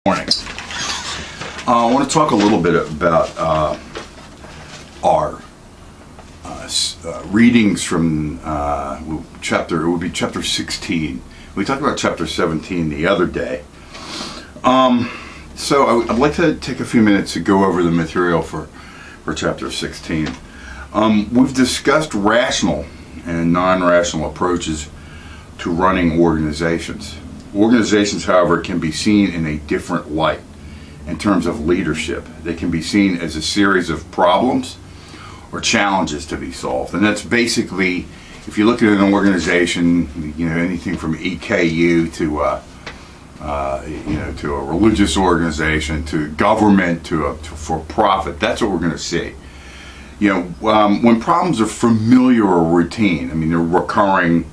Morning. I want to talk a little bit about our readings from chapter 16. We talked about chapter 17 the other day. So I'd like to take a few minutes to go over the material for chapter 16. We've discussed rational and non-rational approaches to running organizations. Organizations, however, can be seen in a different light in terms of leadership. They can be seen as a series of problems or challenges to be solved. And that's basically, if you look at an organization, anything from EKU to to a religious organization, to government, to for-profit, that's what we're going to see. When problems are familiar or routine, they're recurring,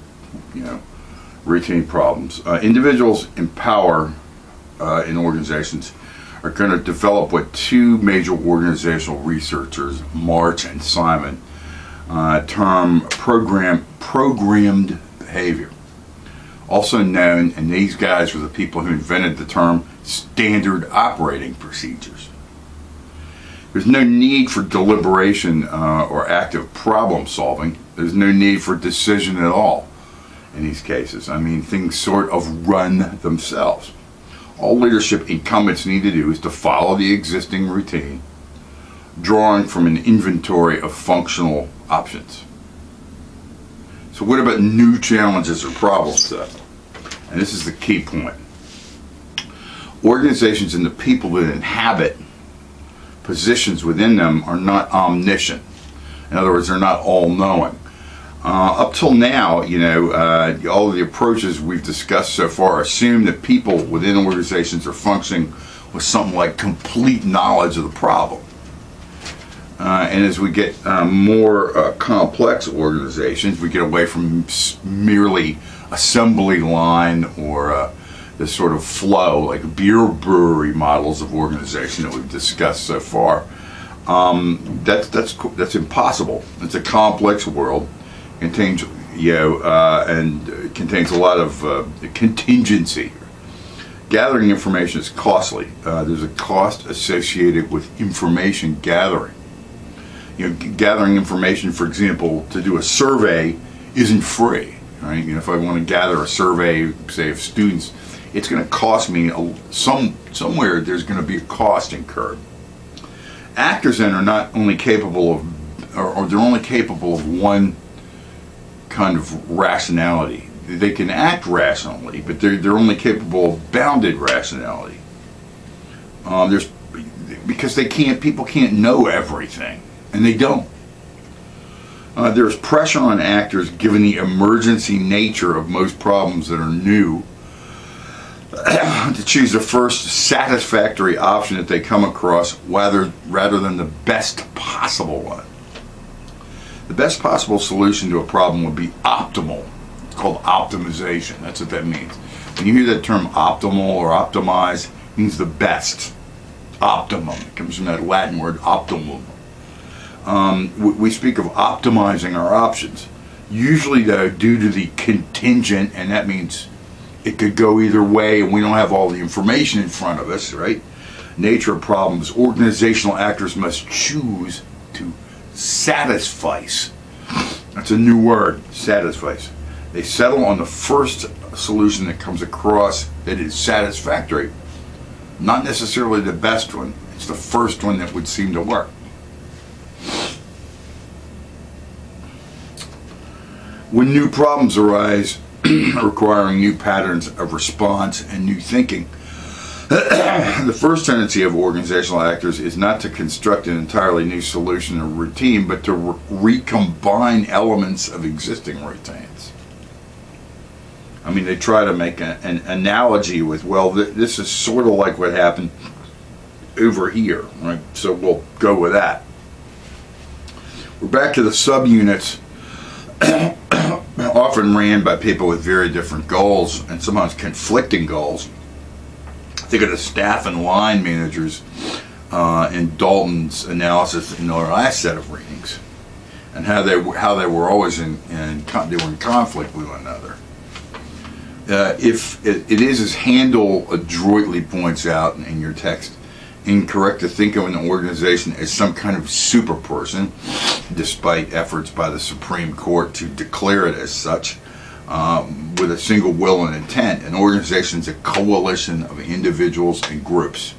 routine problems. Individuals in power in organizations are going to develop what two major organizational researchers, March and Simon, term programmed behavior. Also known, and these guys were the people who invented the term, standard operating procedures. There's no need for deliberation or active problem solving. There's no need for decision at all in these cases. Things sort of run themselves. All leadership incumbents need to do is to follow the existing routine, drawing from an inventory of functional options. So what about new challenges or problems then? And this is the key point. Organizations and the people that inhabit positions within them are not omniscient. In other words, they're not all-knowing. Up till now, all of the approaches we've discussed so far assume that people within organizations are functioning with something like complete knowledge of the problem. And as we get more complex organizations, we get away from merely assembly line or this sort of flow, like beer brewery models of organization that we've discussed so far. That's impossible. It's a complex world. Contains and contains a lot of contingency. Gathering information is costly. There's a cost associated with information gathering. Gathering information, for example, to do a survey isn't free. Right? If I want to gather a survey, say of students, it's going to cost me somewhere. There's going to be a cost incurred. Actors then are not only capable of, or they're only capable of one kind of rationality. They can act rationally, but they're only capable of bounded rationality. Because people can't know everything, and they don't. There's pressure on actors, given the emergency nature of most problems that are new, to choose the first satisfactory option that they come across rather than the best possible one. The best possible solution to a problem would be optimal. It's called optimization. That's what that means. When you hear that term optimal or optimize, it means the best. Optimum. It comes from that Latin word optimum. We speak of optimizing our options. Usually, though, due to the contingent, and that means it could go either way and we don't have all the information in front of us, right? Nature of problems, organizational actors must choose to satisfice. That's a new word, satisfice. They settle on the first solution that comes across that is satisfactory. Not necessarily the best one. It's the first one that would seem to work. When new problems arise requiring new patterns of response and new thinking, the first tendency of organizational actors is not to construct an entirely new solution or routine, but to recombine elements of existing routines. They try to make an analogy with, this is sort of like what happened over here, right? So we'll go with that. We're back to the subunits, often ran by people with very different goals and sometimes conflicting goals. Think of the staff and line managers in Dalton's analysis in our last set of readings, and how they were always they were in conflict with one another. If it is, as Handel adroitly points out in your text, incorrect to think of an organization as some kind of super person, despite efforts by the Supreme Court to declare it as such, with a single will and intent. An organization is a coalition of individuals and groups.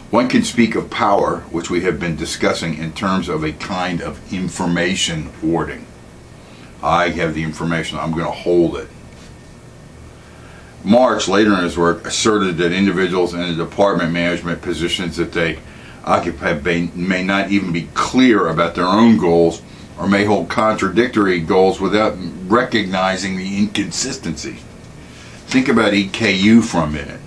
One can speak of power, which we have been discussing, in terms of a kind of information hoarding. I have the information, I'm going to hold it. March, later in his work, asserted that individuals in the department management positions that they occupy may not even be clear about their own goals, or may hold contradictory goals without recognizing the inconsistency. Think about EKU for a minute.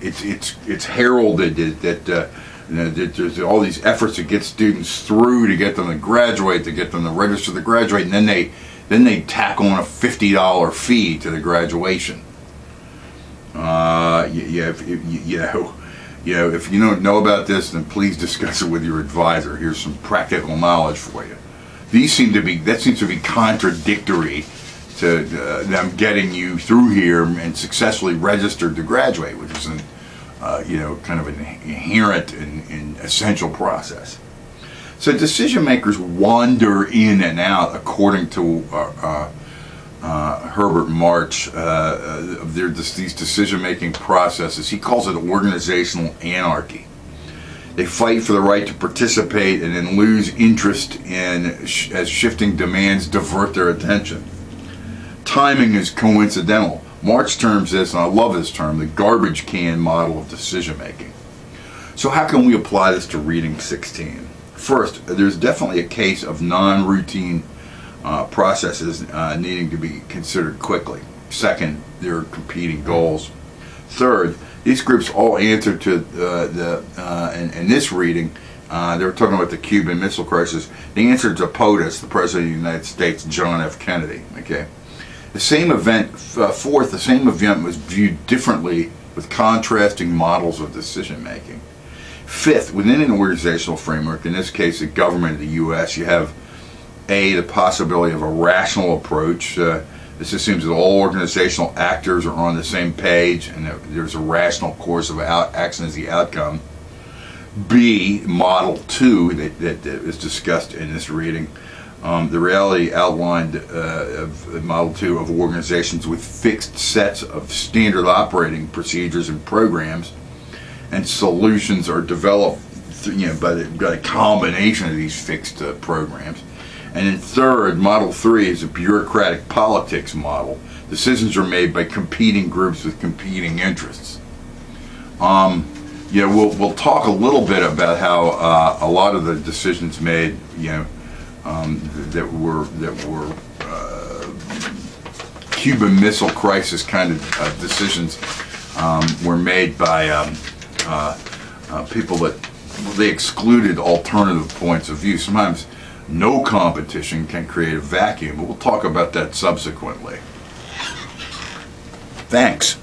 It's heralded that there's all these efforts to get students through, to get them to graduate, to get them to register to graduate, and then they tack on a $50 fee to the graduation. If you don't know about this, then please discuss it with your advisor. Here's some practical knowledge for you. That seems to be contradictory to them getting you through here and successfully registered to graduate, which is kind of an inherent and essential process. So decision makers wander in and out, according to Herbert March, of these decision-making processes. He calls it organizational anarchy. They fight for the right to participate and then lose interest as shifting demands divert their attention. Timing is coincidental. March terms this, and I love this term, the garbage can model of decision making. So how can we apply this to reading 16? First, there's definitely a case of non-routine processes needing to be considered quickly. Second, there are competing goals. Third, these groups all answer to in this reading, they were talking about the Cuban Missile Crisis. They answered to POTUS, the President of the United States, John F. Kennedy. Okay. The same event, fourth, the same event was viewed differently with contrasting models of decision making. Fifth, within an organizational framework, in this case the government of the U.S., you have the possibility of a rational approach. This assumes that all organizational actors are on the same page and that there's a rational course of action as the outcome. B, Model 2, that is discussed in this reading. The reality outlined of Model 2 of organizations with fixed sets of standard operating procedures and programs, and solutions are developed by a combination of these fixed programs. And then third, Model 3 is a bureaucratic politics model. Decisions are made by competing groups with competing interests. We'll talk a little bit about how a lot of the decisions made, that were Cuban Missile Crisis kind of decisions were made by people that they excluded alternative points of view. Sometimes no competition can create a vacuum, but we'll talk about that subsequently. Thanks.